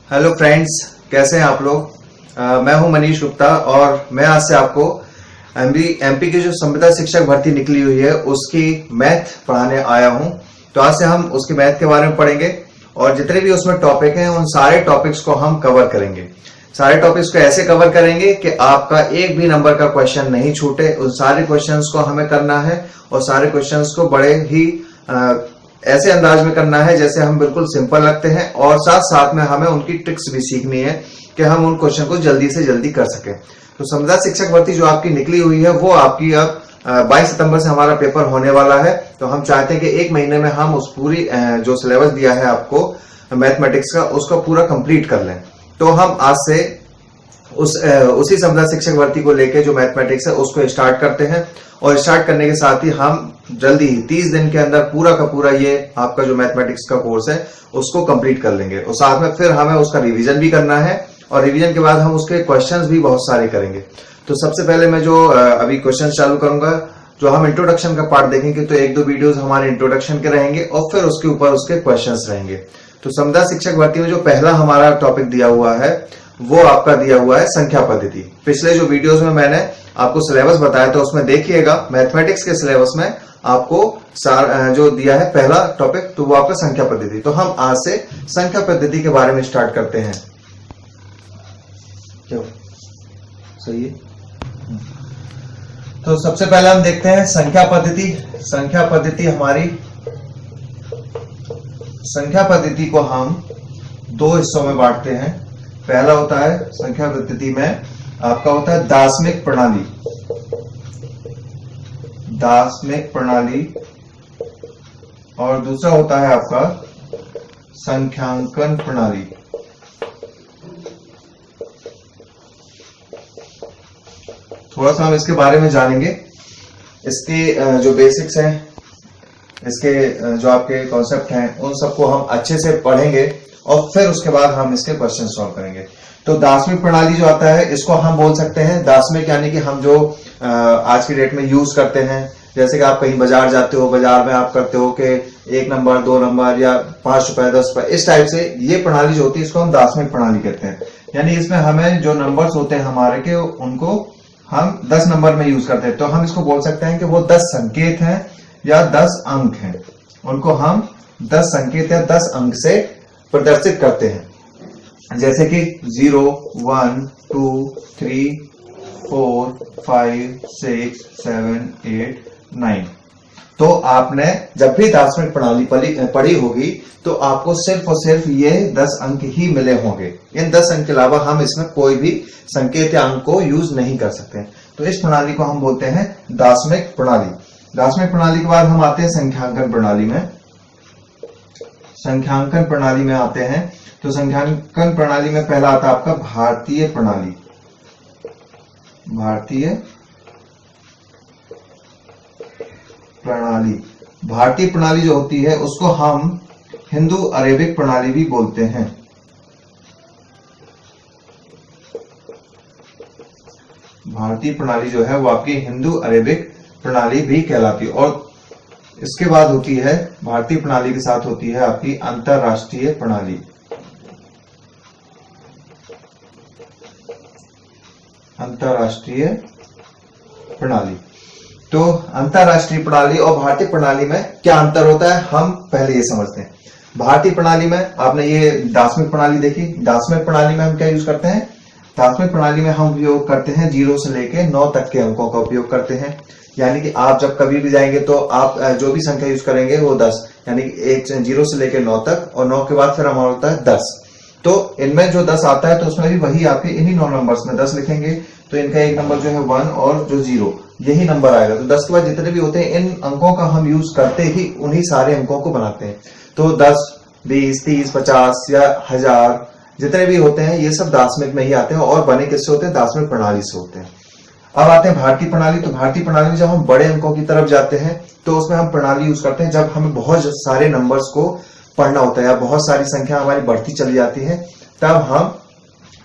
Hello friends, कैसे हैं आप लोग। मैं हूं मनीष गुप्ता और मैं आज से आपको एमपी की जो संविदा शिक्षक भर्ती निकली हुई है उसकी मैथ पढ़ाने आया हूं। तो आज से हम उसकी मैथ के बारे में पढ़ेंगे और जितने भी उसमें टॉपिक हैं उन सारे टॉपिक्स को हम कवर करेंगे। सारे टॉपिक्स को ऐसे कवर करेंगे कि आपका एक भी नंबर का क्वेश्चन नहीं छूटे। उन सारे क्वेश्चंस को हमें करना है और सारे क्वेश्चंस को बड़े ही ऐसे अंदाज में करना है जैसे हम बिल्कुल सिंपल रखते हैं, और साथ साथ में हमें उनकी ट्रिक्स भी सीखनी है कि हम उन क्वेश्चन को जल्दी से जल्दी कर सकें। तो संविदा शिक्षक भर्ती जो आपकी निकली हुई है वो आपकी अब 22 सितंबर से हमारा पेपर होने वाला है। तो हम चाहते हैं कि एक महीने में हम उस पूरी जो सिलेबस दिया है आपको मैथमेटिक्स का उसको पूरा कंप्लीट कर लें। तो हम आज से उसी संविदा शिक्षक भर्ती को लेके जो मैथमेटिक्स है उसको स्टार्ट करते हैं, और स्टार्ट करने के साथ ही हम जल्दी ही 30 दिन के अंदर पूरा का पूरा ये आपका जो मैथमेटिक्स का कोर्स है उसको कंप्लीट कर लेंगे। और साथ में फिर हमें उसका रिवीजन भी करना है, और रिवीजन के बाद हम उसके क्वेश्चंस भी बहुत सारे करेंगे। तो सबसे पहले मैं जो अभी क्वेश्चन चालू करूंगा, जो हम इंट्रोडक्शन का पार्ट देखेंगे, तो एक दो वीडियोस हमारे इंट्रोडक्शन के रहेंगे और फिर उसके ऊपर उसके क्वेश्चंस रहेंगे। तो संविदा शिक्षक भर्ती में जो पहला हमारा टॉपिक दिया हुआ है वो आपका दिया हुआ है संख्या पद्धति। पिछले जो वीडियोस में मैंने आपको सिलेबस बताया था उसमें देखिएगा, मैथमेटिक्स के सिलेबस में आपको जो दिया है पहला टॉपिक, तो वो आपका संख्या पद्धति। तो हम आज से संख्या पद्धति के बारे में स्टार्ट करते हैं। क्यों सही है। तो सबसे पहले हम देखते हैं संख्या पद्धति। संख्या पद्धति को हम दो हिस्सों में बांटते हैं। पहला होता है संख्या पद्धति में आपका होता है दार्शनिक प्रणाली, और दूसरा होता है आपका संख्यांकन प्रणाली। थोड़ा सा हम इसके बारे में जानेंगे। इसके जो बेसिक्स हैं, इसके जो आपके कॉन्सेप्ट हैं, उन सबको हम अच्छे से पढ़ेंगे और फिर उसके बाद हम इसके क्वेश्चन सॉल्व करेंगे। तो दार्शनिक प्रणाली जो आता है इसको हम बोल सकते हैं, दार्शनिक यानी कि हम जो आज की डेट में यूज करते हैं, जैसे कि आप कहीं बाजार जाते हो, बाजार में आप करते हो कि 1 नंबर 2 नंबर या 5 रुपए 10 रुपए, इस टाइप से ये प्रणाली जो होती है इसको हम दार्शनिक प्रणाली कहते हैं। यानी इसमें हमें जो नंबर्स होते हैं हमारे के, उनको हम 10 नंबर में यूज करते हैं। तो हम इसको बोल सकते हैं कि वो 10 संकेत हैं या 10 अंक हैं, उनको हम 10 संकेत या 10 अंक से प्रदर्शित करते हैं। जैसे कि 0 1 2 3 4 5 6 7 8 9। तो आपने जब भी दार्शनिक प्रणाली पढ़ी होगी तो आपको सिर्फ और सिर्फ ये 10 अंक ही मिले होंगे। इन 10 अंक के अलावा हम इसमें कोई भी संकेत या अंक को यूज नहीं कर सकते। तो इस प्रणाली को हम बोलते हैं दार्शनिक प्रणाली। दार्शनिक प्रणाली के बाद हम आते हैं संख्यांकन प्रणाली में। संख्यांकन प्रणाली में आते हैं तो संख्यांकन प्रणाली में पहला आता है आपका भारतीय प्रणाली। भारतीय प्रणाली जो होती है उसको हम हिंदू अरेबिक प्रणाली भी बोलते हैं। भारतीय प्रणाली जो है वो आपकी हिंदू अरेबिक प्रणाली भी कहलाती है। और इसके बाद होती है, भारतीय प्रणाली के साथ होती है आपकी अंतरराष्ट्रीय प्रणाली। अंतरराष्ट्रीय प्रणाली। तो अंतरराष्ट्रीय प्रणाली और भारतीय प्रणाली में क्या अंतर होता है हम पहले ये समझते हैं। भारतीय प्रणाली में आपने ये दार्शनिक प्रणाली देखी। दार्शनिक प्रणाली में हम क्या यूज करते हैं, दार्शनिक प्रणाली में हम उपयोग करते हैं 0 से लेके 9 तक के अंकों का उपयोग करते हैं। यानी कि आप जब कभी भी जाएंगे तो आप जो भी संख्या यूज करेंगे वो 10, यानी कि 0 से लेके 9 तक, और 9 के बाद फिर हमारा होता है 10। तो इनमें जो 10 आता है तो उसमें भी वही आपके इन्हीं 9 नंबर्स में 10 लिखेंगे। तो इनका एक नंबर जो है 1 और जो 0, यही नंबर आएगा। तो 10 के बाद जितने भी होते हैं इन अंकों का हम यूज करते ही उन्हीं सारे अंकों को बनाते हैं। तो 10 20 30 50 या 1000 जितने भी होते हैं ये सब दार्शनिक में ही आते हैं, और बने किससे होते हैं, दार्शनिक प्रणाली से होते हैं। अब आते हैं भारतीय प्रणाली। तो भारतीय प्रणाली में जब हम बड़े अंकों की तरफ जाते हैं तो उसमें हम प्रणाली यूज करते हैं जब हमें बहुत सारे नंबर्स को पढ़ना होता है या बहुत सारी संख्या हमारी बढ़ती चली जाती है, तब हम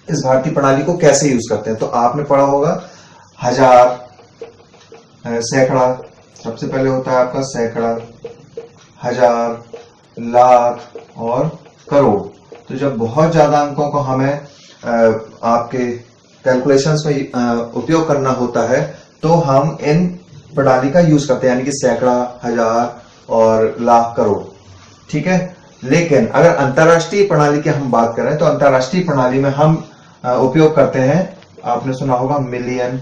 इस भारतीय प्रणाली को कैसे यूज करते हैं। तो आपने पढ़ा होगा 1000, सैकड़ा, सबसे पहले होता है आपका सैकड़ा, 1000, लाख और करोड़। तो जब बहुत ज्यादा अंकों को हमें आपके कैलकुलेशंस में उपयोग करना होता है तो हम इन प्रणाली का यूज करते हैं, यानी कि सैकड़ा, हजार और लाख, करोड़। ठीक है, लेकिन अगर अंतरराष्ट्रीय प्रणाली की हम बात करें तो अंतरराष्ट्रीय प्रणाली में हम उपयोग करते हैं, आपने सुना होगा million,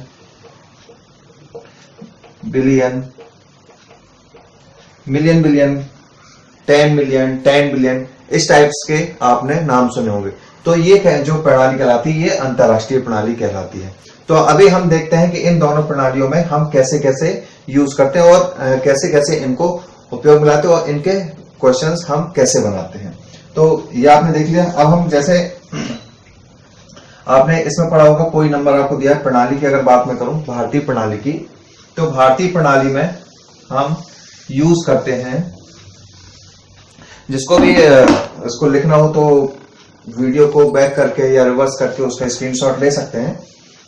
billion, million billion, 10 million, 10 billion, इस टाइप्स के आपने नाम सुने होंगे। तो ये जो प्रणाली कहलाती है ये अंतरराष्ट्रीय प्रणाली कहलाती है। तो अभी हम देखते हैं कि इन दोनों प्रणालियों में हम कैसे कैसे यूज करते हैं और कैसे कैसे इनको उपयोग में लाते हैं और इनके क्वेश्चंस हम कैसे बनाते हैं। तो ये आपने देख लिया। अब हम जैसे आपने इसमें पढ़ा होगा, कोई नंबर आपको दिया है प्रणाली की, अगर बात मैं करूं भारतीय प्रणाली की, तो भारतीय प्रणाली में हम यूज करते हैं, जिसको भी इसको लिखना हो तो वीडियो को बैक करके या रिवर्स करके उसका स्क्रीनशॉट ले सकते हैं,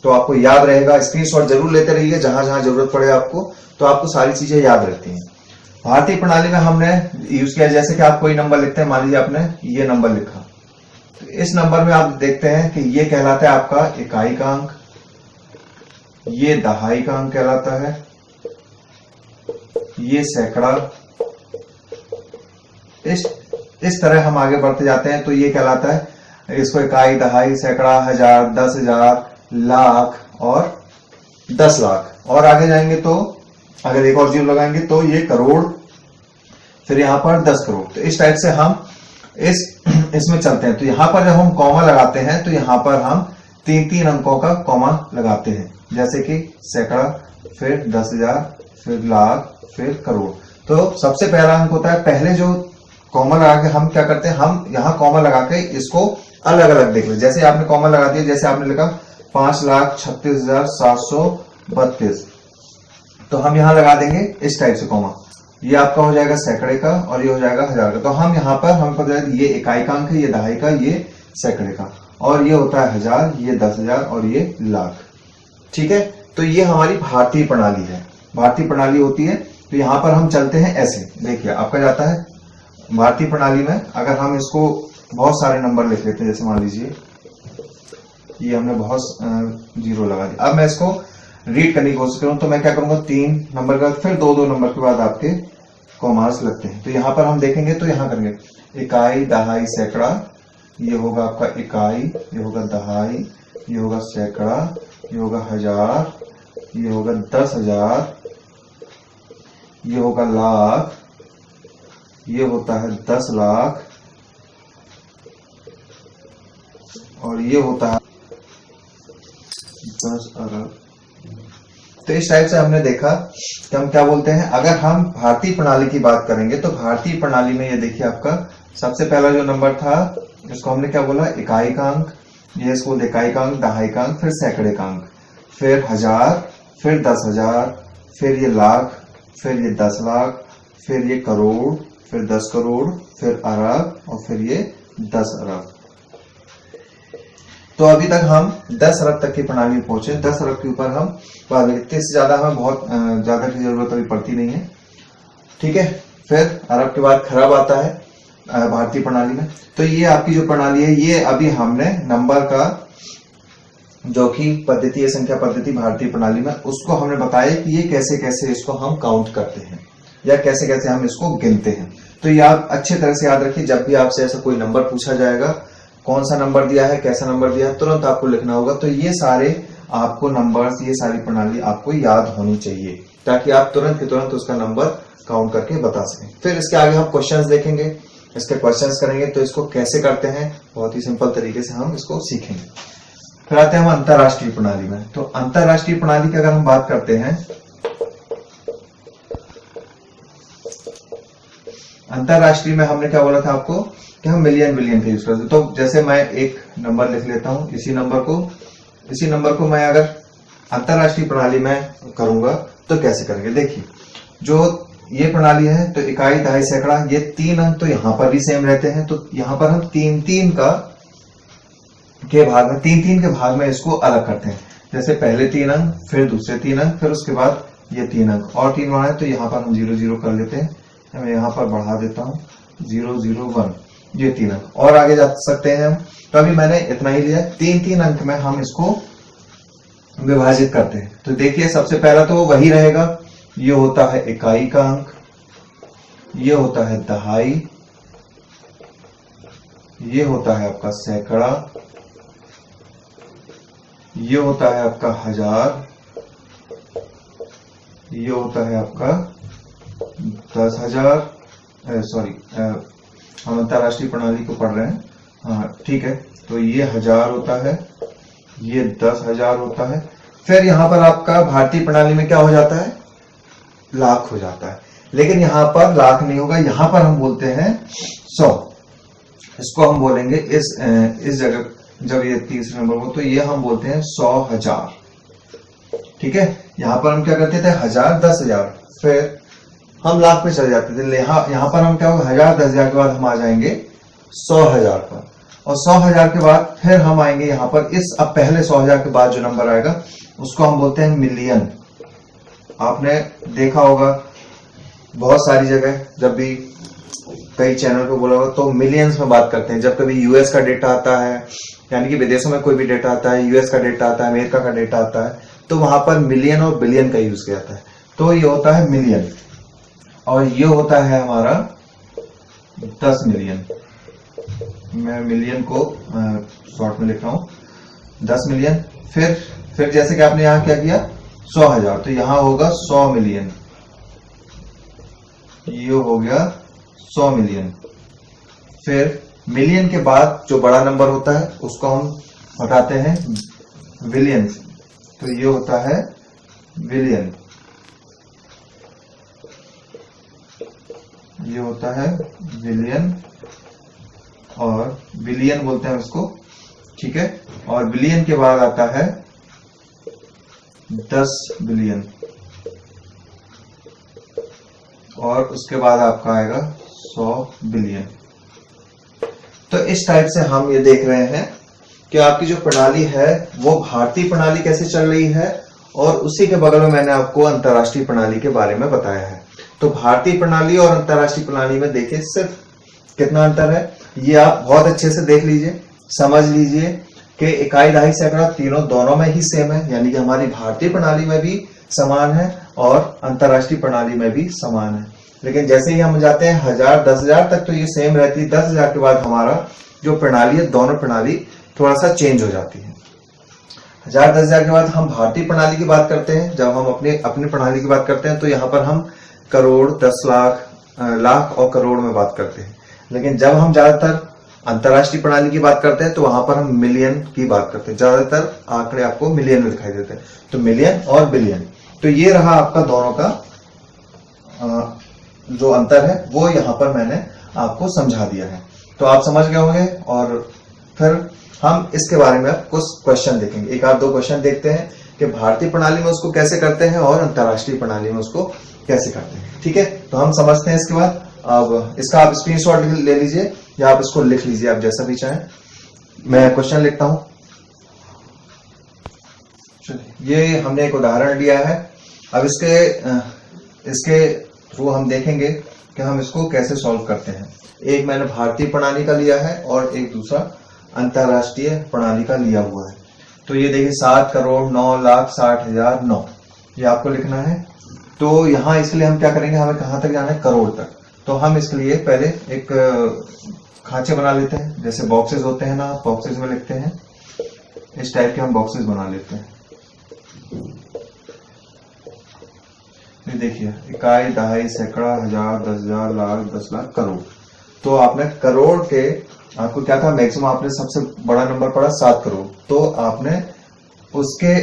तो आपको याद रहेगा। स्क्रीनशॉट जरूर लेते रहिए, जहां जहां जरूरत पड़े आपको, तो आपको सारी चीजें याद रहती हैं। भारतीय प्रणाली में हमने यूज किया, जैसे कि आप कोई नंबर लिखते हैं, मान लीजिए आपने ये नंबर लिखा, तो इस नंबर में आप देखते हैं कि ये कहलाता है आपका इकाई का अंक, ये दहाई का अंक कहलाता है, ये सैकड़ा। इस तरह हम आगे बढ़ते जाते हैं, तो ये कहलाता है, इसको इकाई, दहाई, सैकड़ा, हजार, 10,000, लाख और 10 लाख। और आगे जाएंगे तो अगर एक और जीरो लगाएंगे तो ये करोड़, फिर यहां पर 10 करोड़। तो इस टाइप से हम इसमें चलते हैं। तो यहां पर जब हम कॉमा लगाते हैं तो यहां पर हम 3-3 अंकों का कॉमा लगाते हैं, जैसे कि सैकड़ा, फिर 10,000, फिर लाख, फिर करोड़। तो सबसे पहला अंक होता है, पहले जो कॉमा लगा के हम क्या करते हैं, हम यहां कॉमा लगा के इसको अलग अलग देख ले। जैसे आपने कॉमा लगा दिया, जैसे आपने लिखा 5,36,732, तो हम यहां लगा देंगे इस टाइप से कॉमा। ये आपका हो जाएगा सैकड़े का और ये हो जाएगा हजार का। तो हम यहां पर हम पता है ये इकाई का अंक है, ये दहाई का, ये सैकड़े का, और ये होता है हजार, ये 10,000 और ये लाख। ठीक है, तो ये हमारी भारतीय प्रणाली है, भारतीय प्रणाली होती है। तो यहां पर हम चलते हैं ऐसे, देखिए आपका जाता है भारतीय प्रणाली में। अगर हम इसको बहुत सारे नंबर लिख लेते हैं, जैसे मान लीजिए ये हमने बहुत जीरो लगा दिया। अब मैं इसको रीड करने की कोशिश करूं तो मैं क्या करूंगा, 3 नंबर के बाद फिर 2-2 नंबर के बाद आपके कॉमास लगते हैं। तो यहां पर हम देखेंगे तो यहां करेंगे इकाई, दहाई, सैकड़ा, ये होगा आपका इकाई, ये होगा दहाई, ये होगा सैकड़ा, ये होगा हजार, ये होगा 10,000, ये होगा लाख, ये होता है 10 लाख, और ये होता है 10 अरब। तो इस टाइप से हमने देखा कि हम क्या बोलते हैं। अगर हम भारतीय प्रणाली की बात करेंगे तो भारतीय प्रणाली में ये देखिए आपका सबसे पहला जो नंबर था, इसको हमने क्या बोला, इकाई का अंक, ये इसको इकाई का अंक, दहाई का अंक, फिर सैकड़े का अंक, फिर हजार, फिर 10,000, फिर ये लाख, फिर ये 10 लाख, फिर ये करोड़, फिर 10 करोड़, फिर अरब, और फिर ये 10 अरब। तो अभी तक हम 10 अरब तक की प्रणाली में पहुंचे। 10 अरब के ऊपर हम इतने से ज्यादा हमें बहुत ज्यादा की जरूरत अभी पड़ती नहीं है। ठीक है, फिर अरब के बाद खरब आता है भारतीय प्रणाली में। तो ये आपकी जो प्रणाली है, ये अभी हमने नंबर का जो कि पद्धति है, संख्या पद्धति भारतीय प्रणाली में, उसको हमने बताया कि ये कैसे कैसे इसको हम काउंट करते हैं या कैसे कैसे हम इसको गिनते हैं। तो ये आप अच्छे तरह से याद रखिए, जब भी आपसे ऐसा कोई नंबर पूछा जाएगा, कौन सा नंबर दिया है, कैसा नंबर दिया है, तुरंत आपको लिखना होगा। तो ये सारे आपको नंबर्स, ये सारी प्रणाली आपको याद होनी चाहिए, ताकि आप तुरंत के तुरंत उसका नंबर काउंट करके बता सकें। फिर इसके आगे हम क्वेश्चंस देखेंगे, इसके क्वेश्चंस करेंगे, तो इसको कैसे करते हैं बहुत ही सिंपल तरीके से हम इसको सीखेंगे। फिर आते हैं हम अंतरराष्ट्रीय प्रणाली में। तो अंतरराष्ट्रीय प्रणाली की अगर हम बात करते हैं, अंतरराष्ट्रीय में हमने क्या बोला था आपको कि हम मिलियन बिलियन का यूज करते। तो जैसे मैं एक नंबर लिख लेता हूं, इसी नंबर को मैं अगर अंतरराष्ट्रीय प्रणाली में करूंगा तो कैसे करेंगे। देखिए, जो ये प्रणाली है तो इकाई, दहाई, सैकड़ा, ये 3 अंक तो यहां पर भी सेम रहते हैं। तो यहां पर हम 3-3 के भाग में इसको अलग करते हैं। जैसे पहले 3 अंक, फिर दूसरे 3 अंक, फिर उसके बाद ये 3 अंक और 3 है, तो यहां पर हम 0-0 कर लेते हैं। मैं यहां पर बढ़ा देता हूं 0-0-1। ये 3 अंक, और आगे जा सकते हैं हम। तो अभी मैंने इतना ही लिया, 3-3 अंक में हम इसको विभाजित करते हैं। तो देखिए सबसे पहला तो वही रहेगा, ये होता है इकाई का अंक, ये होता है दहाई, ये होता है आपका सैकड़ा, ये होता है आपका हजार, ये होता है आपका 10,000। सॉरी, हम अंतरराष्ट्रीय प्रणाली को पढ़ रहे हैं, हाँ ठीक है। तो ये 1000 होता है, ये 10,000 होता है। फिर यहां पर आपका भारतीय प्रणाली में क्या हो जाता है, लाख हो जाता है। लेकिन यहां पर लाख नहीं होगा, यहां पर हम बोलते हैं 100। इसको हम बोलेंगे इस जगह, जब ये तीसरे नंबर हो तो ये हम बोलते हैं 100,000, ठीक है। यहां पर हम क्या करते थे, 1000, 10,000, फिर हम लाख पे चले जाते थे। यहां पर हम क्या होगा, 1000, 10,000 के बाद हम आ जाएंगे 100,000 पर, और 100,000 के बाद फिर हम आएंगे यहां पर इस, अब पहले 100,000 के बाद जो नंबर आएगा उसको हम बोलते हैं मिलियन। आपने देखा होगा बहुत सारी जगह, जब भी कई चैनल पे बोला होगा तो मिलियंस में बात करते हैं। जब कभी यूएस का डेटा आता है, यानी कि विदेशों में कोई भी डेटा आता है, यूएस का डेटा आता है, अमेरिका का डेटा आता है, तो वहां पर मिलियन और बिलियन का यूज किया जाता है। तो ये होता है मिलियन, और ये होता है हमारा 10 मिलियन। मैं मिलियन को शॉर्ट में लिख रहा हूं, 10 मिलियन। फिर जैसे कि आपने यहां क्या किया, 100,000, तो यहां होगा 100 मिलियन, ये हो गया 100 मिलियन। फिर मिलियन के बाद जो बड़ा नंबर होता है उसको हम हटाते हैं बिलियन, तो ये होता है बिलियन, ये होता है बिलियन, और बिलियन बोलते हैं उसको, ठीक है। और बिलियन के बाद आता है 10 बिलियन, और उसके बाद आपका आएगा 100 बिलियन। तो इस टाइप से हम ये देख रहे हैं कि आपकी जो प्रणाली है वो भारतीय प्रणाली कैसे चल रही है, और उसी के बगल में मैंने आपको अंतरराष्ट्रीय प्रणाली के बारे में बताया है। तो भारतीय प्रणाली और अंतरराष्ट्रीय प्रणाली में देखिए सिर्फ कितना अंतर है, ये आप बहुत अच्छे से देख लीजिए, समझ लीजिए कि इकाई, दहाई, सैकड़ा दोनों में ही सेम है, यानी कि हमारी भारतीय प्रणाली में भी समान है और अंतरराष्ट्रीय प्रणाली में भी समान है। लेकिन जैसे ही हम जाते हैं 1000, 10,000 तक तो ये सेम रहती है। 10,000 के बाद हमारा जो प्रणाली है, दोनों प्रणाली थोड़ा सा चेंज हो जाती है। 1000, 10,000 के बाद हम भारतीय प्रणाली की बात करते हैं। जब हम अपनी प्रणाली की बात करते हैं तो यहाँ पर हम करोड़, 10 लाख, लाख और करोड़ में बात करते हैं। लेकिन जब हम ज्यादातर अंतरराष्ट्रीय प्रणाली की बात करते हैं तो वहां पर हम मिलियन की बात करते हैं। ज्यादातर आंकड़े आपको मिलियन में दिखाई देते हैं, तो मिलियन और बिलियन। तो ये रहा आपका दोनों का जो अंतर है, वो यहां पर मैंने आपको समझा दिया है। तो आप समझ गए होंगे, और फिर हम इसके बारे में कुछ क्वेश्चन देखेंगे। एक आध दो क्वेश्चन देखते हैं कि भारतीय प्रणाली में उसको कैसे करते हैं और अंतरराष्ट्रीय प्रणाली में उसको कैसे करते हैं, ठीक है। तो हम समझते हैं इसके बाद। अब इसका आप स्क्रीनशॉट ले लीजिए या आप इसको लिख लीजिए, आप जैसा भी चाहें। मैं क्वेश्चन लिखता हूं। ये हमने एक उदाहरण लिया है। अब इसके थ्रू हम देखेंगे कि हम इसको कैसे सॉल्व करते हैं। एक मैंने भारतीय प्रणाली का लिया है और एक दूसरा अंतरराष्ट्रीय प्रणाली का लिया हुआ है। तो ये देखिए 7,09,60,009, ये आपको लिखना है। तो यहां इसलिए हम क्या करेंगे, हमें कहां तक जाना है, करोड़ तक। तो हम इसके लिए पहले एक खांचे बना लेते हैं, जैसे बॉक्सेस होते हैं ना, बॉक्सेस में लिखते हैं, इस टाइप के हम बॉक्सेस बना लेते हैं। ये देखिए इकाई, दहाई, सैकड़ा, 1000, 10,000, लाख, 10 लाख, करोड़। तो आपने करोड़ के, आपको क्या था, मैक्सिमम आपने सबसे बड़ा नंबर पढ़ा 7 करोड़, तो आपने उसके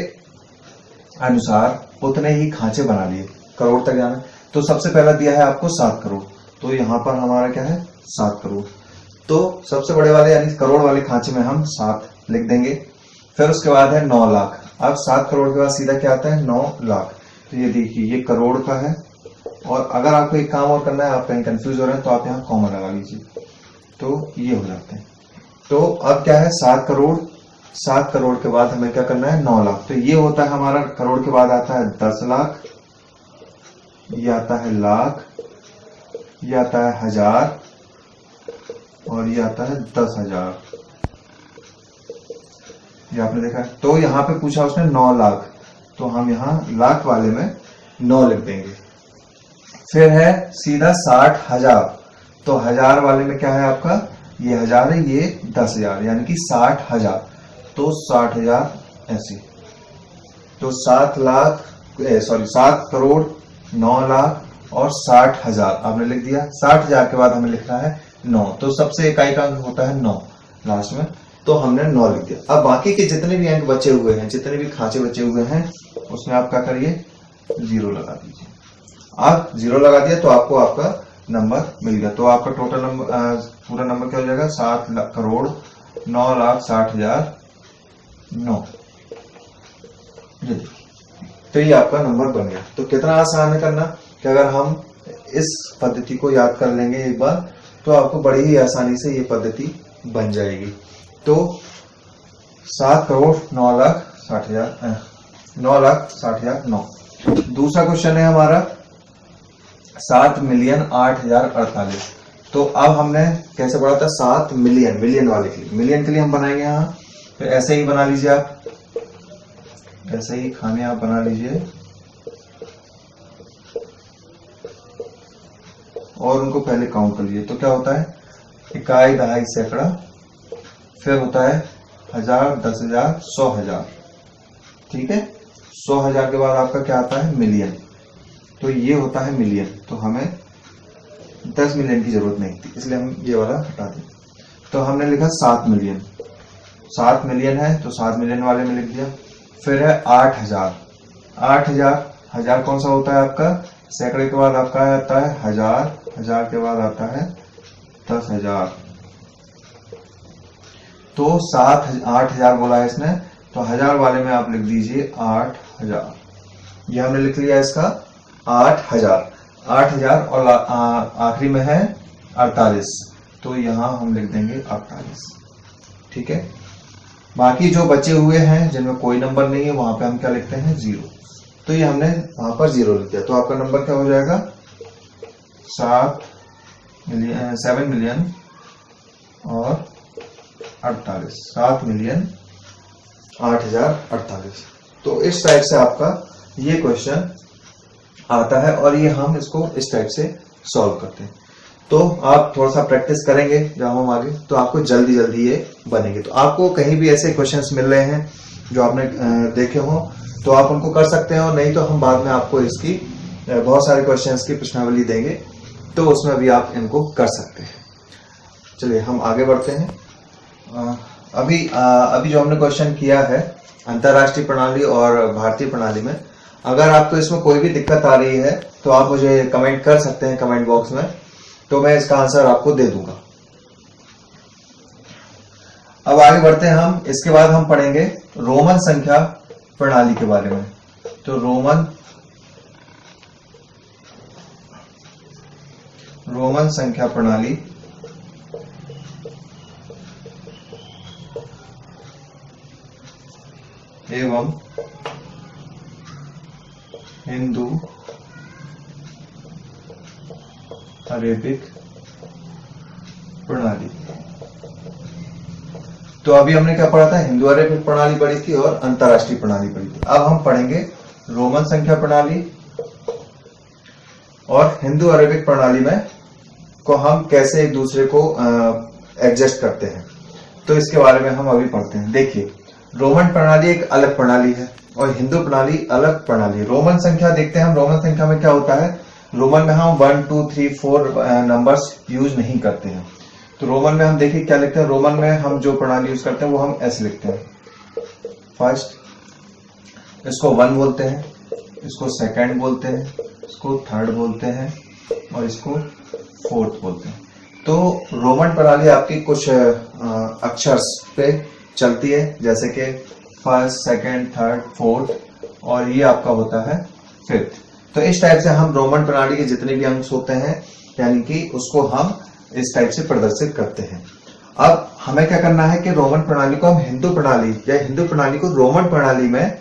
अनुसार उतने ही खांचे बना लिए करोड़ तक जाना। तो सबसे पहला दिया है आपको 7 करोड़, तो यहां पर हमारा क्या है, 7 करोड़। तो सबसे बड़े वाले यानी करोड़ वाले खांचे में हम 7 लिख देंगे। फिर उसके बाद है 9 लाख। अब 7 करोड़ के बाद सीधा क्या आता है, 9 लाख। तो ये देखिए ये करोड़ का है। और अगर आपको एक काम और करना है, आप कहीं कंफ्यूज हो रहे हैं, तो आप यहाँ कॉमा लगा लीजिए, तो ये हो जाते हैं। तो अब क्या है, 7 करोड़, 7 करोड़ के बाद हमें क्या करना है, 9 लाख। तो ये होता है हमारा, करोड़ के बाद आता है 10 लाख, ये आता है लाख, ये आता है 1000, और ये आता है 10,000। ये आपने देखा। तो यहाँ पे पूछा उसने 9 लाख, तो हम यहाँ लाख वाले में 9 लिख देंगे। फिर है सीधा 60,000, तो 1000 वाले में क्या है आपका, ये 1000 है, ये 10,000, यानी कि 60,000। तो 60,000 ऐसे, तो 7 करोड़ 9 लाख और 60,000 आपने लिख दिया। 60,000 के बाद हमें लिखना है 9, तो सबसे इकाई का अंक होता है 9 लास्ट में, तो हमने 9 लिख दिया। अब बाकी के जितने भी अंक बचे हुए हैं, जितने भी खांचे बचे हुए हैं, उसमें आप क्या करिए, 0 लगा दीजिए। आप 0 लगा दिया तो आपको आपका नंबर मिल गया। तो आपका टोटल नंबर, पूरा नंबर क्या हो जाएगा, 7 करोड़ 9,60,009। तो ये आपका नंबर बन गया। तो कितना आसान है करना कि अगर हम इस पद्धति को याद कर लेंगे एक बार, तो आपको बड़ी ही आसानी से ये पद्धति बन जाएगी। तो 7 करोड़ 9,60,009। दूसरा क्वेश्चन है हमारा 7,08,048। तो अब हमने कैसे पढ़ा था, 7 मिलियन वाले के लिए, मिलियन के लिए हम बनाएंगे यहाँ। तो ऐसे ही बना लीजिए आप, ऐसे ही खाने आप बना लीजिए और उनको पहले काउंट कर लीजिए। तो क्या होता है, इकाई, दहाई, सैकड़ा, फिर होता है 1000, 10,000, 100,000। ठीक है, 100,000 के बाद आपका क्या आता है, मिलियन। तो ये होता है मिलियन। तो हमें 10 मिलियन की जरूरत नहीं थी, इसलिए हम ये वाला हटा दें। तो हमने लिखा 7 मिलियन। 7 मिलियन है तो 7 मिलियन वाले में लिख दिया। फिर है 8,000। 8,000 कौन सा होता है आपका, सैकड़े के बाद आपका आता है 1000, 1000 के बाद आता है 10,000। तो 8,000 बोला है इसने, तो 1000 वाले में आप लिख दीजिए 8,000। ये हमने लिख लिया इसका 8,000 और आखिरी में है 48, तो यहां हम लिख देंगे 48। ठीक है, बाकी जो बचे हुए हैं जिनमें कोई नंबर नहीं है, वहां पे हम क्या लिखते हैं, 0। तो ये हमने वहां पर 0 लिख दिया। तो आपका नंबर क्या हो जाएगा, 7 मिलियन और 48, 7,08,048। तो इस टाइप से आपका ये क्वेश्चन आता है और ये हम इसको इस टाइप से सॉल्व करते हैं। तो आप थोड़ा सा प्रैक्टिस करेंगे जब हम आगे, तो आपको जल्दी ये बनेंगे। तो आपको कहीं भी ऐसे क्वेश्चंस मिल रहे हैं जो आपने देखे हो, तो आप उनको कर सकते हैं, और नहीं तो हम बाद में आपको इसकी बहुत सारे क्वेश्चंस की प्रश्नावली देंगे, तो उसमें भी आप इनको कर सकते हैं। चलिए हम आगे बढ़ते हैं। अभी जो हमने क्वेश्चन किया है अंतरराष्ट्रीय प्रणाली और भारतीय प्रणाली में, अगर आपको इसमें कोई भी दिक्कत आ रही है तो आप मुझे कमेंट कर सकते हैं कमेंट बॉक्स में, तो मैं इसका आंसर आपको दे दूंगा। अब आगे बढ़ते हैं हम। इसके बाद हम पढ़ेंगे रोमन संख्या प्रणाली के बारे में। तो रोमन संख्या प्रणाली एवं हिंदू अरेबिक प्रणाली। तो अभी हमने क्या पढ़ा था, हिंदू अरेबिक प्रणाली पढ़ी थी और अंतरराष्ट्रीय प्रणाली पढ़ी थी। अब हम पढ़ेंगे रोमन संख्या प्रणाली और हिंदू अरेबिक प्रणाली में को हम कैसे एक दूसरे को एडजस्ट करते हैं। तो इसके बारे में हम अभी पढ़ते हैं। देखिए, रोमन प्रणाली एक अलग प्रणाली है और हिंदू प्रणाली अलग प्रणाली है। रोमन संख्या देखते हैं हम। रोमन संख्या में क्या होता है, रोमन में हम 1 2 3 4 नंबर्स यूज नहीं करते हैं। तो रोमन में हम देखिए क्या लिखते हैं। रोमन में हम जो प्रणाली यूज करते हैं वो हम ऐसे लिखते हैं। फर्स्ट, इसको 1 बोलते हैं, इसको सेकंड बोलते हैं, इसको थर्ड बोलते हैं और इसको फोर्थ बोलते हैं। तो रोमन प्रणाली आपकी कुछ अक्षर पे चलती है, जैसे कि फर्स्ट, सेकंड, थर्ड, फोर्थ, और ये आपका होता है फिफ्थ। तो इस टाइप से हम रोमन प्रणाली के जितने भी अंश होते हैं, यानी कि उसको हम इस टाइप से प्रदर्शित करते हैं। अब हमें क्या करना है कि रोमन प्रणाली को हम हिंदू प्रणाली या हिंदू प्रणाली को रोमन प्रणाली में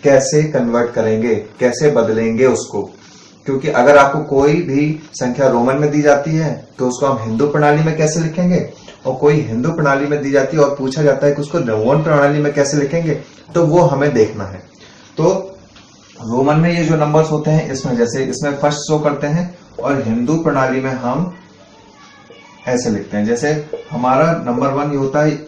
कैसे कन्वर्ट करेंगे, कैसे बदलेंगे उसको। क्योंकि अगर आपको कोई भी संख्या रोमन में दी जाती है तो उसको हम हिंदू प्रणाली में कैसे लिखेंगे और कोई हिंदू प्रणाली में दी जाती है और पूछा जाता है कि उसको रोमन प्रणाली में कैसे लिखेंगे, तो वो हमें देखना है। तो रोमन में ये जो नंबर्स होते हैं इसमें जैसे इसमें फर्स्ट शो करते हैं, और हिंदू प्रणाली में हम ऐसे लिखते हैं। जैसे हमारा नंबर 1 ये होता है,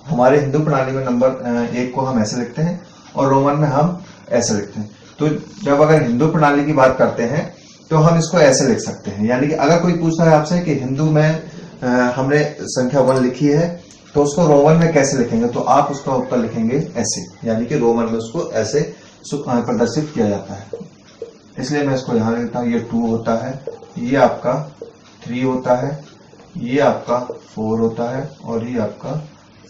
हमारे हिंदू प्रणाली में नंबर 1 को हम ऐसे लिखते हैं और रोमन में हम ऐसे लिखते हैं। तो जब अगर हिंदू प्रणाली की बात करते हैं तो हम इसको ऐसे लिख सकते हैं। यानी कि अगर कोई पूछता है आपसे कि हिंदू में हमने संख्या 1 लिखी है तो उसको रोमन में कैसे लिखेंगे, तो आप उसका उत्तर लिखेंगे ऐसे, यानी कि रोमन में उसको ऐसे प्रदर्शित किया जाता है। इसलिए मैं इसको यहां लिखता हूं, ये 2 होता है, ये आपका 3 होता है, ये आपका 4 होता है और ये आपका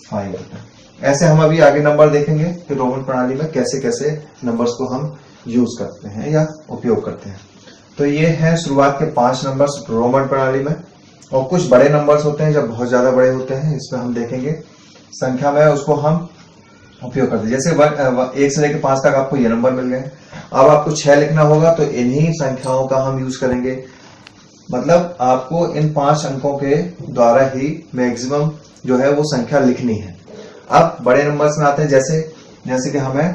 5 होता है। ऐसे हम अभी आगे नंबर देखेंगे कि रोमन प्रणाली में कैसे कैसे नंबर्स को हम यूज करते हैं या उपयोग करते हैं। तो ये है शुरुआत के 5 नंबर्स रोमन प्रणाली में। और कुछ बड़े नंबर्स होते हैं, जब बहुत ज्यादा बड़े होते हैं, इसमें हम देखेंगे संख्या में उसको हम उपयोग करते हैं। जैसे 1 से लेकर 5 तक आपको ये नंबर मिल गए। अब आपको 6 लिखना होगा तो इन्हीं संख्याओं का हम यूज करेंगे। मतलब आपको इन 5 अंकों के द्वारा ही मैक्सिमम जो है वो संख्या लिखनी है। अब बड़े नंबर्स में आते हैं, जैसे कि हमें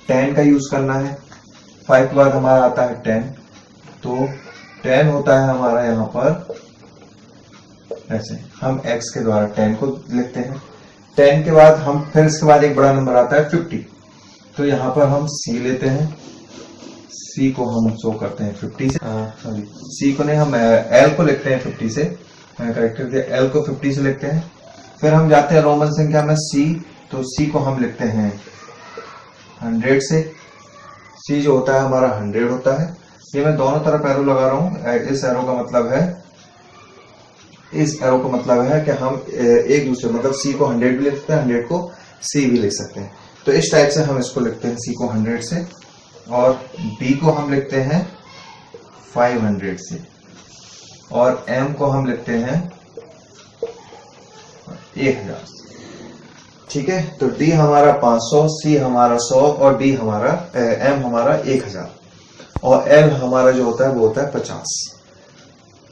10 का यूज करना है। 5 के बाद हमारा आता है 10, तो 10 होता है हमारा यहाँ पर ऐसे, हम x के द्वारा 10 को लिखते हैं। 10 के बाद हम फिर इसके बाद एक बड़ा नंबर आता है 50, तो यहाँ पर हम c लेते हैं। c को हम शो करते हैं 50 से, सॉरी c को नहीं, हम l को लिखते हैं 50 से, करेक्ट दिया, l को 50 से लिखते हैं। फिर हम जाते हैं रोमन संख्या में c, तो c को हम लिखते हैं 100 से। c जो होता है हमारा 100 होता है। ये मैं दोनों तरफ एरो लगा रहा हूं। इस एरो का मतलब है कि हम एक दूसरे, मतलब c को 100 भी लिख सकते हैं, 100 को c भी लिख सकते हैं। तो इस टाइप से हम इसको लिखते हैं, c को 100 से, और b को हम लिखते हैं 500 से, और m को हम लिखते हैं 1000। ठीक है, तो d हमारा 500, c हमारा 100 और d हमारा m हमारा 1000, और l हमारा जो होता है वो होता है 50।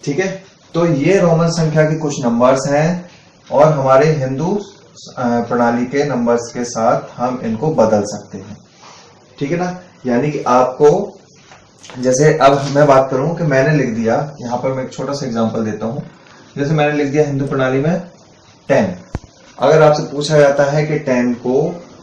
ठीक है, तो ये रोमन संख्या के कुछ नंबर्स हैं, और हमारे हिंदू प्रणाली के नंबर्स के साथ हम इनको बदल सकते हैं। ठीक है ना, यानी कि आपको, जैसे अब मैं बात करूं कि मैंने लिख दिया, यहां पर मैं एक छोटा सा एग्जांपल देता हूं। जैसे मैंने लिख दिया हिंदू प्रणाली में 10। अगर आपसे पूछा जाता है कि 10 को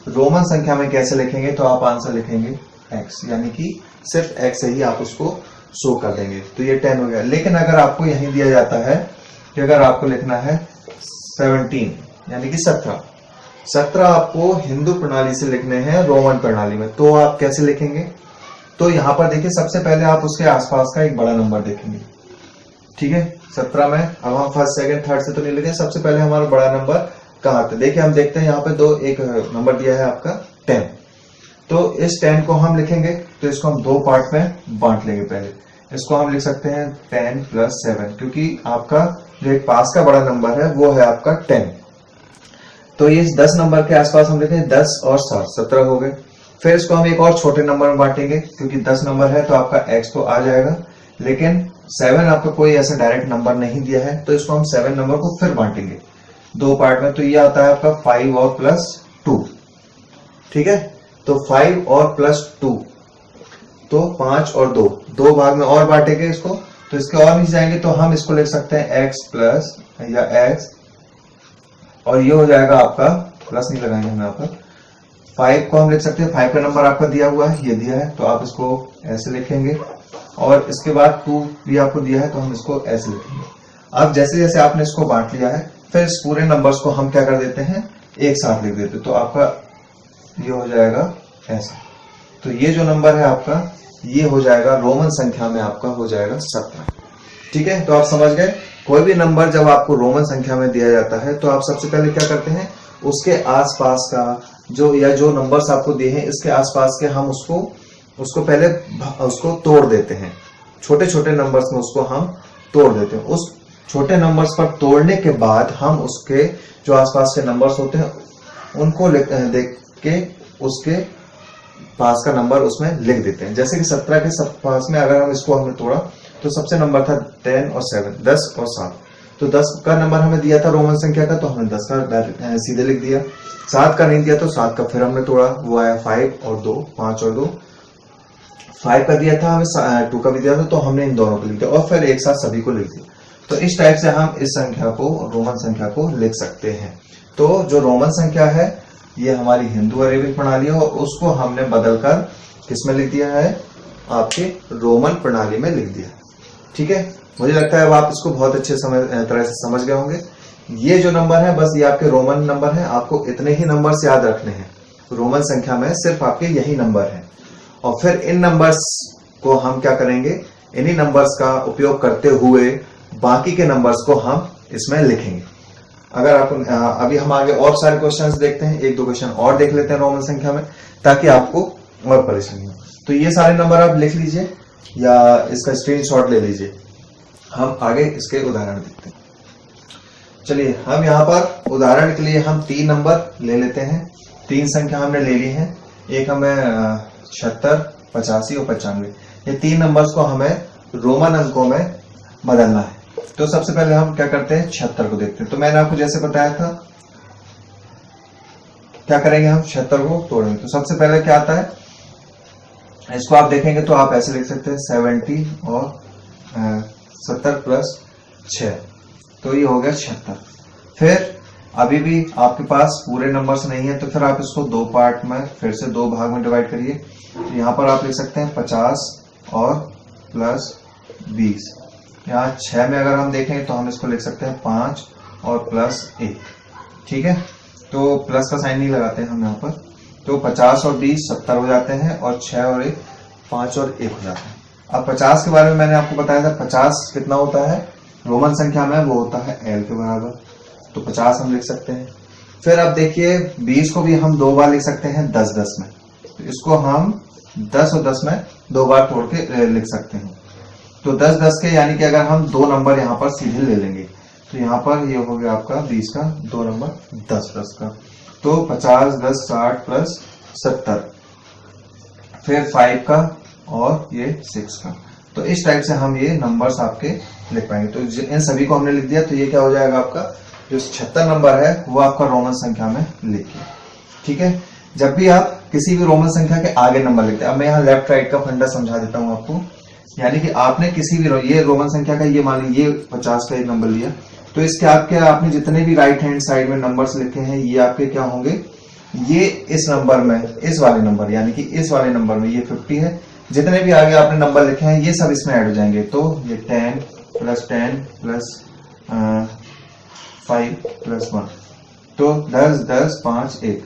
रोमन संख्या में कैसे लिखेंगे, तो आप आंसर लिखेंगे x, यानी कि सिर्फ x से ही आप उसको शो कर देंगे, तो ये 10 हो गया। लेकिन अगर आपको यहीं दिया जाता है कि अगर आपको लिखना है 17, यानी कि 17 आपको हिंदू प्रणाली से लिखने हैं रोमन प्रणाली में, तो आप कैसे लिखेंगे? तो यहां पर देखिए, सबसे पहले आप उसके आसपास का एक बड़ा नंबर देखेंगे। ठीक है, 17 में अब हम फर्स्ट सेकंड थर्ड से तो नहीं लिखे, सबसे पहले हमारा बड़ा नंबर कहाँ था? देखिए, हम देखते हैं यहाँ पे एक नंबर दिया है आपका 10, तो इस 10 को हम लिखेंगे, तो इसको हम 2 पार्ट में बांट लेंगे। पहले इसको हम लिख सकते हैं 10 + 7, क्योंकि आपका जो एक पास का बड़ा नंबर है वो है आपका 10। तो ये 10 नंबर के आसपास हम लिखेंगे 10 और 7, 17 हो गए। फिर इसको हम एक और छोटे नंबर में बांटेंगे, क्योंकि 10 नंबर है तो आपका x तो आ जाएगा, लेकिन 7 आपका कोई ऐसा डायरेक्ट नंबर नहीं दिया है, तो इसको हम 7 नंबर को फिर बांटेंगे 2 पार्ट में। तो ये आता है आपका 5 और +2। ठीक है, तो 5 और +2, तो 5 और 2 भाग में और बांटेंगे इसको, तो इसके और नीचे जाएंगे तो हम इसको लिख सकते हैं x प्लस या x, और ये हो जाएगा आपका, प्लस नहीं लगाएंगे हम यहाँ पर, 5 को हम लिख सकते हैं, 5 का नंबर आपका दिया हुआ है, ये दिया है, तो आप इसको ऐसे लिखेंगे, और इसके बाद 2 भी आपको दिया है तो हम इसको ऐसे लिखेंगे। अब जैसे जैसे आपने इसको बांट लिया है, फिर इस पूरे नंबर्स को हम क्या कर देते हैं, एक साथ लिख देते, तो आपका ये हो जाएगा ऐसा। तो ये जो नंबर है आपका, ये हो जाएगा रोमन संख्या में आपका हो जाएगा 17। ठीक है, तो आप समझ गए, कोई भी नंबर जब आपको रोमन संख्या में दिया जाता है तो आप सबसे पहले क्या करते हैं, उसके आसपास का जो नंबर्स आपको दिए हैं, इसके आसपास के हम उसको पहले उसको तोड़ देते हैं, छोटे छोटे नंबर्स में उसको हम तोड़ देते हैं। उस छोटे नंबर्स पर तोड़ने के बाद हम उसके जो आसपास के नंबर्स होते हैं उनको देख के उसके पास का नंबर उसमें लिख देते हैं। जैसे कि 17 के पास में अगर हम इसको हमने तोड़ा तो सबसे नंबर था 10 और 7, 10 और 7, तो 10 का नंबर हमें दिया था रोमन संख्या का, तो हमने 10 का सीधे लिख दिया। 7 का नहीं दिया तो 7 का फिर हमने तोड़ा, वो आया 5 और 2, 5 और 2। 5 का दिया था हमें, 2 का भी दिया था, तो हमने इन दोनों को लिख दिया और फिर एक साथ सभी को लिख दिया। तो इस टाइप से हम इस संख्या को, रोमन संख्या को लिख सकते हैं। तो जो रोमन संख्या है ये हमारी हिंदू अरेबिक प्रणाली है और उसको हमने बदलकर किसमें लिख दिया है, आपके रोमन प्रणाली में लिख दिया। ठीक है, मुझे लगता है अब आप इसको बहुत अच्छे तरह से समझ गए होंगे। ये जो नंबर है बस ये आपके रोमन नंबर है, आपको इतने ही नंबर्स याद रखने हैं। रोमन संख्या में सिर्फ आपके यही नंबर है और फिर इन नंबर्स को हम क्या करेंगे, इन्हीं नंबर्स का उपयोग करते हुए बाकी के नंबर्स को हम इसमें लिखेंगे। अगर आपको अभी हम आगे और सारे क्वेश्चंस देखते हैं, 1-2 क्वेश्चन और देख लेते हैं रोमन संख्या में, ताकि आपको और परेशानी हो। तो ये सारे नंबर आप लिख लीजिए या इसका स्क्रीनशॉट ले लीजिए। हम आगे इसके उदाहरण देखते हैं। चलिए हम यहाँ पर उदाहरण के लिए हम 3 नंबर ले लेते हैं। 3 संख्या हमने ले ली है, एक हमें 76, 85 और 95। ये 3 नंबर्स को हमें रोमन अंकों में बदलना है। तो सबसे पहले हम क्या करते हैं, 76 को देखते हैं। तो मैंने आपको जैसे बताया था क्या करेंगे, हम 76 को तोड़ेंगे। तो सबसे पहले क्या आता है, इसको आप देखेंगे तो आप ऐसे लिख सकते हैं 70 और 70 प्लस 6, तो ये हो गया 76। फिर अभी भी आपके पास पूरे नंबर्स नहीं है तो फिर आप इसको 2 पार्ट में, फिर से 2 भाग में डिवाइड करिए। तो यहाँ पर आप लिख सकते हैं 50 और प्लस 20। यहाँ 6 में अगर हम देखें तो हम इसको लिख सकते हैं 5 और प्लस 1। ठीक है, तो प्लस का साइन नहीं लगाते हैं हम यहाँ पर। तो 50 और 20 70 हो जाते हैं और 6 और 1 5 और 1 हो जाते हैं। अब 50 के बारे में मैंने आपको बताया था, 50 कितना होता है रोमन संख्या में, वो होता है L के बराबर। तो 50 हम लिख सकते हैं। फिर अब देखिए 20 को भी हम 2 बार लिख सकते हैं 10-10 में। तो इसको हम 10 और 10 में 2 बार तोड़ के लिख सकते हैं। तो 10-10 के यानी कि अगर हम 2 नंबर यहाँ पर सीधे ले लेंगे तो यहाँ पर ये हो गया आपका 20 का 2 नंबर 10-10 का। तो 50, 10, 60 प्लस 70, फिर 5 का और ये 6 का। तो इस टाइप से हम ये नंबर्स आपके लिख पाएंगे। तो इन सभी को हमने लिख दिया। तो ये क्या हो जाएगा, आपका जो 76 नंबर है वो आपका रोमन संख्या में लिखिए। ठीक है, जब भी आप किसी भी रोमन संख्या के आगे नंबर लिखते हैं, अब मैं यहाँ लेफ्ट राइट का फंडा समझा देता हूँ आपको। यानी कि आपने किसी भी ये रोमन संख्या का, ये मान लीजिए 50 का एक नंबर लिया, तो इसके आपने जितने भी राइट हैंड साइड में नंबर्स लिखे हैं ये आपके क्या होंगे, ये इस नंबर में, इस वाले नंबर यानी कि इस वाले नंबर में ये 50 है। जितने भी आगे आपने नंबर लिखे हैं ये सब इसमें ऐड हो जाएंगे। तो ये 10 प्लस 10 प्लस 5 प्लस 1, तो 10, 10, 5, 1।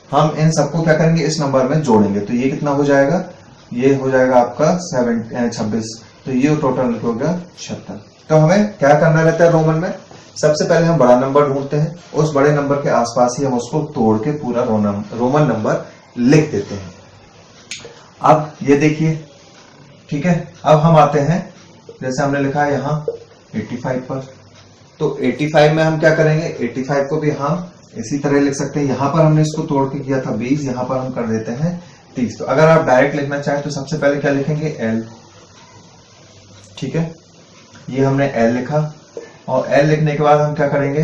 हम इन सबको क्या करेंगे, इस नंबर में जोड़ेंगे। तो ये कितना हो जाएगा, ये हो जाएगा आपका 26। तो ये टोटल हो गया 76। तो हमें क्या करना रहता है रोमन में, सबसे पहले हम बड़ा नंबर ढूंढते हैं, उस बड़े नंबर के आसपास ही हम उसको तोड़ के पूरा रोमन नंबर लिख देते हैं। अब ये देखिए, ठीक है, अब हम आते हैं, जैसे हमने लिखा है यहाँ 85 पर। तो 85 में हम क्या करेंगे, 85 को भी हम इसी तरह लिख सकते हैं। यहाँ पर हमने इसको तोड़ के किया था 20, यहाँ पर हम कर देते हैं 30। तो अगर आप डायरेक्ट लिखना चाहें तो सबसे पहले क्या लिखेंगे, L। ठीक है, ये हमने L लिखा और L लिखने के बाद हम क्या करेंगे,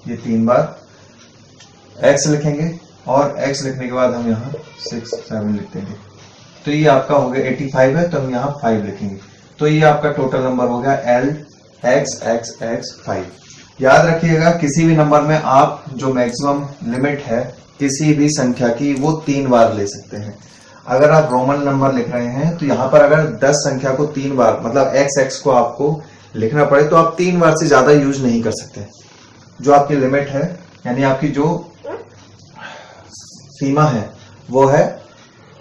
ये 3 बार X लिखेंगे और X लिखने के बाद हम यहाँ 6, 7 लिख देंगे। तो ये आपका हो गया 85 है, तो हम यहाँ 5 लिखेंगे। तो ये आपका टोटल नंबर हो गया L X X X 5। याद रखिएगा, किसी भी नंबर में आप जो मैक्सिमम लिमिट है किसी भी संख्या की वो 3 बार ले सकते हैं। अगर आप रोमन नंबर लिख रहे हैं तो यहाँ पर अगर 10 संख्या को 3 बार, मतलब XX को आपको लिखना पड़े तो आप 3 बार से ज्यादा यूज नहीं कर सकते। जो आपकी लिमिट है, यानी आपकी जो सीमा है वो है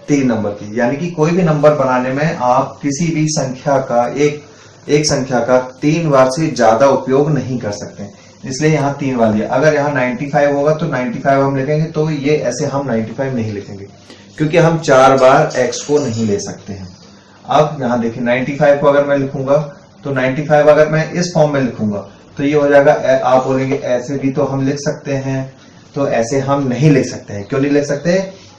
3 नंबर की। यानी कि कोई भी नंबर बनाने में आप किसी भी संख्या का एक संख्या का 3 बार से ज्यादा उपयोग नहीं कर सकते, इसलिए यहाँ 3 बार लिया। अगर यहाँ 95 होगा तो 95 हम लिखेंगे, तो ये ऐसे हम 95 नहीं लिखेंगे क्योंकि हम 4 बार x को नहीं ले सकते हैं। अब यहाँ देखिए 95 को अगर मैं लिखूंगा तो 95 अगर मैं इस फॉर्म में लिखूंगा तो ये हो जाएगा, आप बोलेंगे ऐसे भी तो हम लिख सकते हैं, तो ऐसे हम नहीं लिख सकते हैं। क्यों नहीं लिख सकते,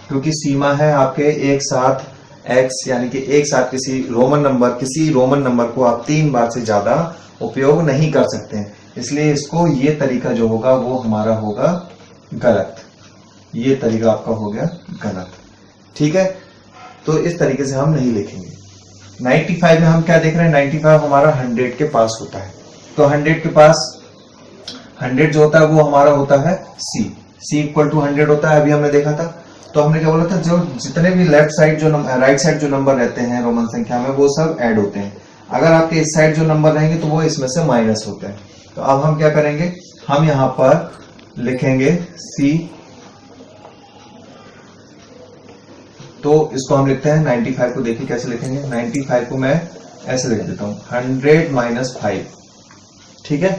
क्योंकि सीमा है आपके एक साथ x यानी कि एक साथ किसी रोमन नंबर को आप 3 बार से ज्यादा उपयोग नहीं कर सकते हैं, इसलिए इसको ये तरीका जो होगा वो हमारा होगा गलत। ये तरीका आपका हो गया गलत, ठीक है। तो इस तरीके से हम नहीं लिखेंगे। 95 में हम क्या देख रहे हैं, 95 हमारा 100 के पास होता है, तो 100 के पास 100 जो होता है वो हमारा होता है c इक्वल टू 100 होता है। अभी हमने देखा था, तो हमने क्या बोला था, जो जितने भी राइट साइड जो नंबर रहते हैं रोमन संख्या में वो सब ऐड होते हैं। अगर आपके इस साइड जो नंबर रहेंगे तो वो इसमें से माइनस होते हैं। तो अब हम क्या करेंगे, हम यहां पर लिखेंगे c, तो इसको हम लिखते हैं 95 को, देखिए कैसे लिखेंगे। 95 को मैं ऐसे लिख देता हूं 100 माइनस 5, ठीक है।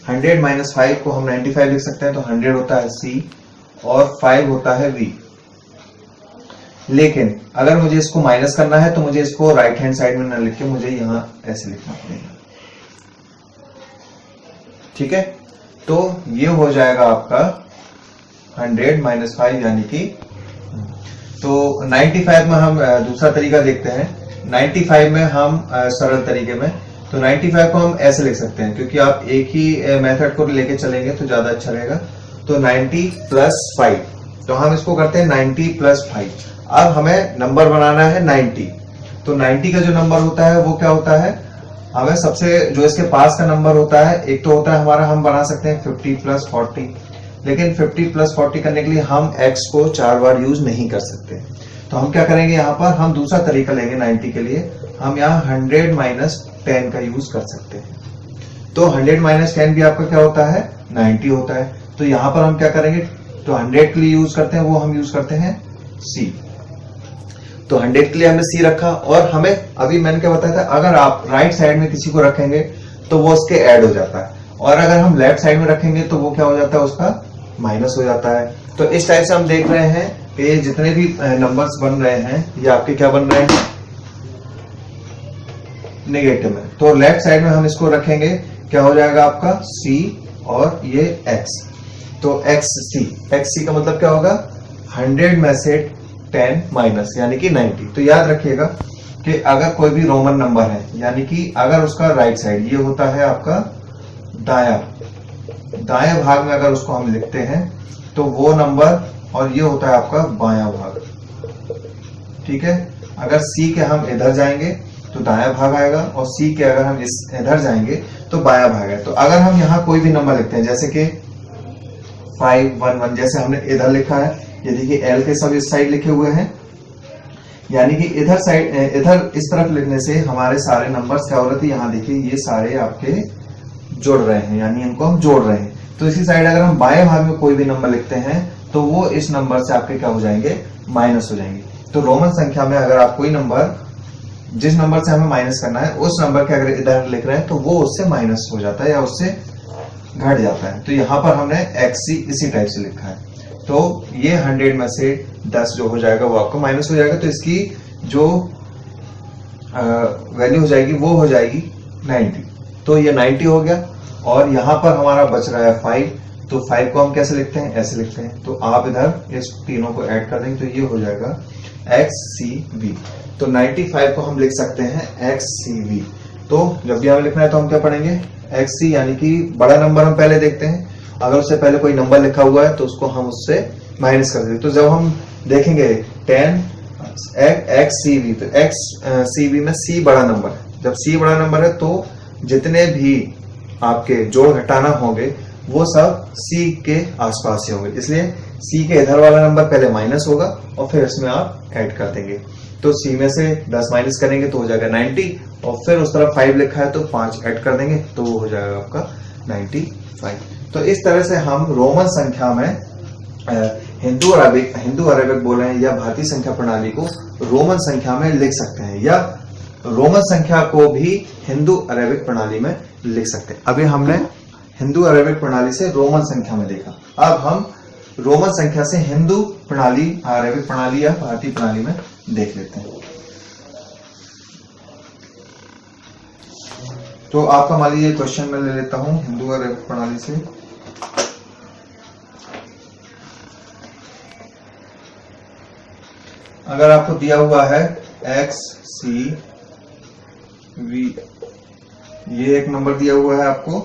100 माइनस 5 को हम 95 लिख सकते हैं, तो 100 होता है c और 5 होता है v। लेकिन अगर मुझे इसको माइनस करना है तो मुझे इसको राइट हैंड साइड में ना लिख के मुझे यहां ऐसे लिखना पड़ेगा, ठीक है। तो ये हो जाएगा आपका 100 माइनस 5 यानी कि, तो 95 में हम दूसरा तरीका देखते हैं। 95 में हम सरल तरीके में, तो 95 को हम ऐसे लिख सकते हैं, क्योंकि आप एक ही मेथड को लेके चलेंगे तो ज्यादा अच्छा रहेगा। तो 90 प्लस 5, तो हम इसको करते हैं 90 प्लस 5। अब हमें नंबर बनाना है 90, तो 90 का जो नंबर होता है वो क्या होता है, हमें सबसे जो इसके पास का नंबर होता है, एक तो होता है हमारा, हम बना सकते हैं 50 प्लस 40, लेकिन 50 प्लस 40 करने के लिए हम x को 4 बार यूज नहीं कर सकते। तो हम क्या करेंगे, यहाँ पर हम दूसरा तरीका लेंगे 90 के लिए, हम यहाँ 100 माइनस 10 का यूज कर सकते हैं। तो 100 माइनस 10 भी आपका क्या होता है, 90 होता है। तो यहाँ पर हम क्या करेंगे, तो 100 के लिए यूज करते हैं वो हम यूज करते हैं c। तो 100 के लिए हमने c रखा, और हमें अभी मैंने क्या बताया था, अगर आप राइट साइड में किसी को रखेंगे तो वो उसके ऐड हो जाता है, और अगर हम लेफ्ट साइड में रखेंगे तो वो क्या हो जाता है, उसका माइनस हो जाता है। तो इस टाइप से हम देख रहे हैं कि जितने भी नंबर्स बन रहे हैं ये आपके क्या बन रहे हैं, नेगेटिव में। तो लेफ्ट साइड में हम इसको रखेंगे, क्या हो जाएगा आपका c और ये x, तो xc का मतलब क्या होगा, 100 में से 10 माइनस यानी कि 90। तो याद रखिएगा कि अगर कोई भी रोमन नंबर है, यानी कि अगर उसका राइट साइड ये होता है आपका दायां भाग में अगर उसको हम लिखते हैं तो वो नंबर, और ये होता है आपका बायां भाग, ठीक है। अगर c के हम इधर जाएंगे तो दायां भाग आएगा, और c के अगर हम इधर जाएंगे तो बायां भाग है। तो अगर हम यहाँ कोई भी नंबर लिखते हैं, जैसे कि 511 जैसे हमने इधर लिखा है, ये देखिए l के सब इस साइड लिखे हुए हैं, यानी कि इधर इस तरफ लिखने से हमारे सारे नंबर्स क्या हो रहे थे, यहाँ देखिए ये सारे आपके जोड़ रहे हैं, यानी इनको हम जोड़ रहे हैं। तो इसी साइड अगर हम बाएं भाग में कोई भी नंबर लिखते हैं तो वो इस नंबर से आपके क्या हो जाएंगे, माइनस हो जाएंगे। तो रोमन संख्या में अगर आप कोई नंबर, जिस नंबर से हमें माइनस करना है उस नंबर के अगर इधर लिख रहे हैं तो वो उससे माइनस हो जाता है या उससे घट जाता है। तो यहाँ पर हमने xc इसी टाइप से लिखा है। तो ये 100 में से 10 जो हो जाएगा वो आपको माइनस हो जाएगा, तो इसकी जो वैल्यू हो जाएगी वो हो जाएगी 90। तो ये 90 हो गया, और यहाँ पर हमारा बच रहा है 5, तो 5 को हम कैसे लिखते हैं, ऐसे लिखते हैं। तो आप इधर इस तीनों को ऐड कर देंगे तो ये हो जाएगा xcv। तो 95 को हम लिख सकते हैं xcv। तो जब भी हमें लिखना है तो हम क्या पढ़ेंगे, xc यानी कि बड़ा नंबर हम पहले देखते हैं, अगर उससे पहले कोई नंबर लिखा हुआ है तो उसको हम उससे माइनस कर देंगे। तो जब हम देखेंगे 10 xcv, तो xcv में c बड़ा नंबर है। जब c बड़ा नंबर है तो जितने भी आपके जोड़ घटाना होंगे वो सब c के आसपास ही होंगे, इसलिए c के इधर वाला नंबर पहले माइनस होगा और फिर इसमें आप ऐड कर देंगे। तो c में से 10 माइनस करेंगे तो हो जाएगा 90, और फिर उस तरफ 5 लिखा है तो 5 ऐड कर देंगे तो वो हो जाएगा आपका 95। तो इस तरह से हम रोमन संख्या में हिंदू अरेबिक बोल रहे हैं या भारतीय संख्या प्रणाली को रोमन संख्या में लिख सकते हैं, या रोमन संख्या को भी हिंदू अरेबिक प्रणाली में लिख सकते हैं। अभी हमने हिंदू अरेबिक प्रणाली से रोमन संख्या में देखा, अब हम रोमन संख्या से हिंदू प्रणाली, अरेबिक प्रणाली या भारतीय प्रणाली में देख लेते हैं। तो आपका मान लीजिए क्वेश्चन मैं ले लेता हूं हिंदू अरेबिक प्रणाली से। अगर आपको दिया हुआ है एक्स सी वी, ये एक नंबर दिया हुआ है आपको,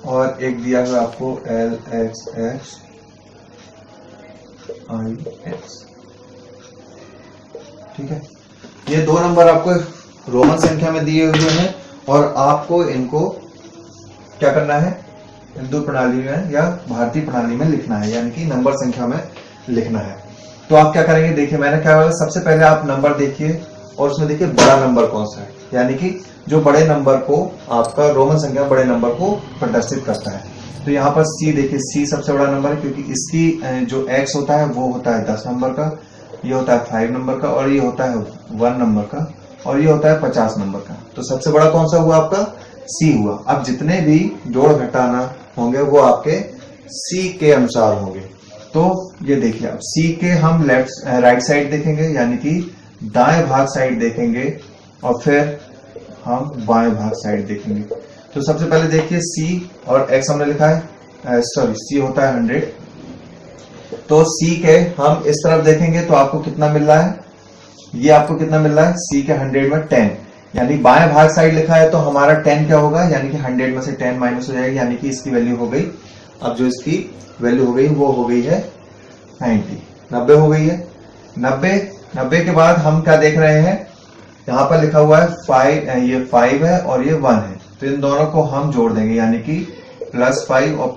और एक दिया हुआ आपको एल एक्स एक्स आई एक्स। ठीक है, ये दो नंबर आपको रोमन संख्या में दिए हुए हैं और आपको इनको क्या करना है, हिंदू प्रणाली में या भारतीय प्रणाली में लिखना है, यानी कि नंबर संख्या में लिखना है। तो आप क्या करेंगे, देखिए मैंने क्या बोला, सबसे पहले आप नंबर देखिए और उसमें देखिए बड़ा नंबर कौन सा है, यानी कि जो बड़े नंबर को आपका रोमन संख्या बड़े नंबर को प्रदर्शित करता है। तो यहाँ पर सी देखिए, सी सबसे बड़ा नंबर है क्योंकि इसकी जो एक्स होता है वो होता है 10 नंबर का, ये होता है 5 नंबर का, और ये होता है 1 नंबर का, और ये होता है 50 नंबर का। तो सबसे बड़ा कौन सा हुआ आपका, सी हुआ। अब जितने भी जोड़ घटाना होंगे वो आपके सी के अनुसार होंगे। तो ये देखिए, अब सी के हम राइट साइड देखेंगे, यानी कि दाएं भाग साइड देखेंगे, और फिर हम बाएं भाग साइड देखेंगे। तो सबसे पहले देखिए सी और एक्स हमने लिखा है, सॉरी सी होता है 100, तो सी के हम इस तरफ देखेंगे तो आपको कितना मिल रहा है, ये आपको कितना मिल रहा है, सी के 100 में 10, यानी बाएं भाग साइड लिखा है तो हमारा 10 क्या होगा, यानी कि 100 में से 10 माइनस हो जाएगी, यानी कि इसकी वैल्यू हो गई, अब जो इसकी वैल्यू हो गई वो हो गई है 90 हो गई है। 90 के बाद हम क्या देख रहे हैं, यहाँ पर लिखा हुआ है 5, ये 5 है और ये 1 है, तो इन दोनों को हम जोड़ देंगे, यानी कि +5 और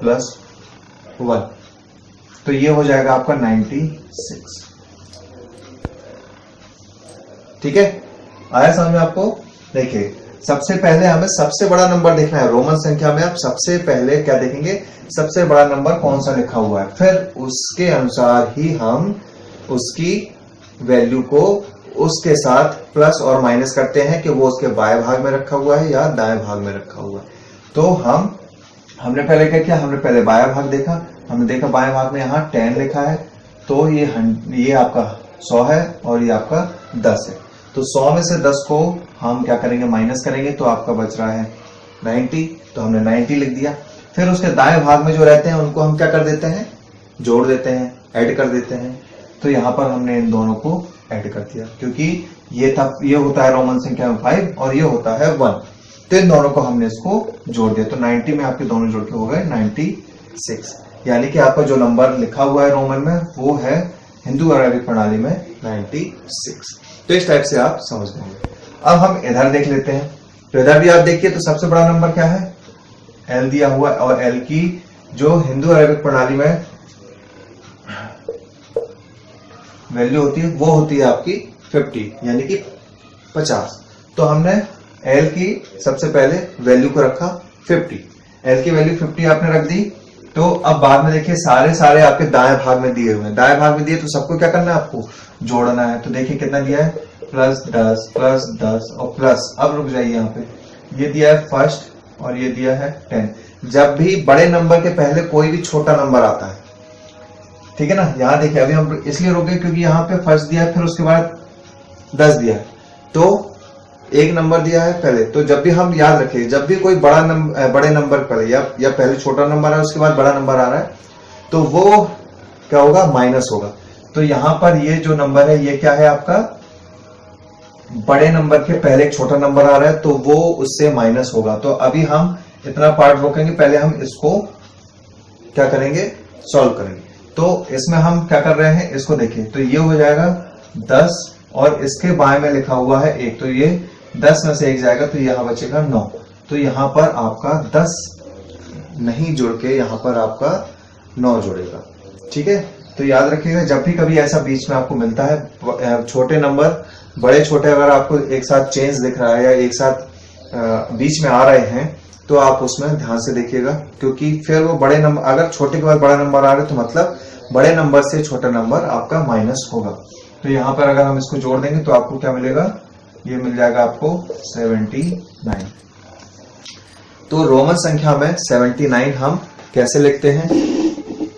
+1, तो ये हो जाएगा आपका 96। ठीक है, आया समझ में आपको। देखिए सबसे पहले हमें सबसे बड़ा नंबर देखना है, रोमन संख्या में आप सबसे पहले क्या देखेंगे, सबसे बड़ा नंबर कौन सा लिखा हुआ है, फिर उसके अनुसार ही हम उसकी वैल्यू को उसके साथ प्लस और माइनस करते हैं कि वो उसके बाएं भाग में रखा हुआ है या दाएं भाग में रखा हुआ है। तो हमने पहले क्या किया, हमने पहले बायां भाग देखा, हमने देखा बाएं भाग में यहाँ 10 लिखा है, तो ये आपका 100 है और ये आपका 10 है। तो 100 में से 10 को हम क्या करेंगे, माइनस करेंगे, तो आपका बच रहा है 90, तो हमने 90 लिख दिया। फिर उसके दाएं भाग में जो रहते हैं उनको हम क्या कर देते हैं, जोड़ देते हैं, ऐड कर देते हैं। तो यहाँ पर हमने इन दोनों को ऐड कर दिया, क्योंकि ये होता है रोमन संख्या में 5 और ये होता है 1, तो इन दोनों को हमने इसको जोड़ दिया, तो 90 में आपके दोनों जोड़ के हो गए 96, यानी कि आपका जो नंबर लिखा हुआ है रोमन में वो है हिंदू अरेबिक प्रणाली में 96। तो इस टाइप से आप समझ लेंगे। अब हम इधर देख लेते हैं, तो इधर भी आप देखिए, तो सबसे बड़ा नंबर क्या है, एल दिया हुआ है, और एल की जो हिंदू अरेबिक प्रणाली में वैल्यू होती है वो होती है आपकी 50, यानी कि 50। तो हमने एल की सबसे पहले वैल्यू को रखा 50, एल की वैल्यू 50 आपने रख दी। तो अब बाद में देखिए सारे आपके दाएं भाग में दिए हुए हैं, दाएं भाग में दिए तो सबको क्या करना है, आपको जोड़ना है। तो देखिए कितना दिया है, +10 और प्लस, अब रुक जाइए, यहाँ पे ये दिया है फर्स्ट और ये दिया है 10। जब भी बड़े नंबर के पहले कोई भी छोटा नंबर आता है, ठीक है ना, यहाँ देखिए अभी हम इसलिए रुक गए क्योंकि यहाँ पे फर्स्ट दिया है, फिर उसके बाद 10 दिया है, तो एक नंबर दिया है पहले। तो जब भी हम याद रखें, जब भी कोई बड़े नंबर पहले या पहले छोटा नंबर है उसके बाद बड़ा नंबर आ रहा है, तो वो क्या होगा, माइनस होगा। तो यहाँ पर ये जो नंबर है ये क्या है आपका, बड़े नंबर के पहले एक छोटा नंबर आ रहा है, तो वो उससे माइनस होगा। तो अभी हम इतना पार्ट रोकेंगे, पहले हम इसको क्या करेंगे, सॉल्व करेंगे। तो इसमें हम क्या कर रहे हैं, इसको देखिए, तो ये हो जाएगा 10 और इसके बाएं में लिखा हुआ है 1, तो ये 10 में से 1 जाएगा तो यहाँ बचेगा 9। तो यहाँ पर आपका 10 नहीं जुड़ के यहाँ पर आपका 9 जुड़ेगा। ठीक है, तो याद रखिएगा जब भी कभी ऐसा बीच में आपको मिलता है, छोटे नंबर बड़े छोटे अगर आपको एक साथ चेंज दिख रहा है या एक साथ बीच में आ रहे हैं, तो आप उसमें ध्यान से देखिएगा, क्योंकि फिर वो बड़े नंबर, अगर छोटे के बाद बड़ा नंबर आ रहा है तो मतलब बड़े नंबर से छोटा नंबर आपका माइनस होगा। तो यहाँ पर अगर हम इसको जोड़ देंगे तो आपको क्या मिलेगा, ये मिल जाएगा आपको 79। तो रोमन संख्या में 79 हम कैसे लिखते हैं,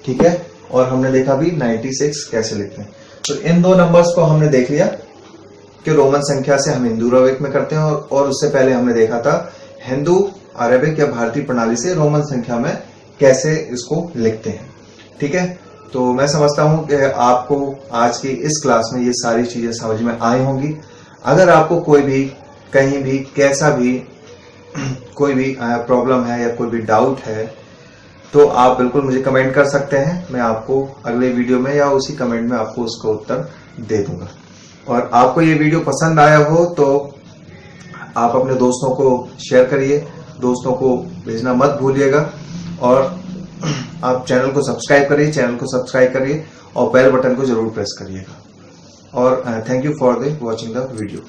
ठीक है, और हमने देखा भी 96 कैसे लिखते हैं। तो इन दो नंबर्स को हमने देख लिया कि रोमन संख्या से हम हिंदू अरेबिक में करते हैं, और उससे पहले हमने देखा था हिंदू अरेबिक या भारतीय प्रणाली से रोमन संख्या में कैसे इसको लिखते हैं। ठीक है, तो मैं समझता हूं कि आपको आज की इस क्लास में ये सारी चीजें समझ में आई होंगी। अगर आपको कोई भी कहीं भी कैसा भी कोई भी प्रॉब्लम है या कोई भी डाउट है तो आप बिल्कुल मुझे कमेंट कर सकते हैं। मैं आपको अगले वीडियो में या उसी कमेंट में आपको उसका उत्तर दे दूंगा। और आपको ये वीडियो पसंद आया हो तो आप अपने दोस्तों को शेयर करिए, दोस्तों को भेजना मत भूलिएगा। और आप चैनल को सब्सक्राइब करिए और बेल बटन को जरूर प्रेस करिएगा। और thank you for the watching the video.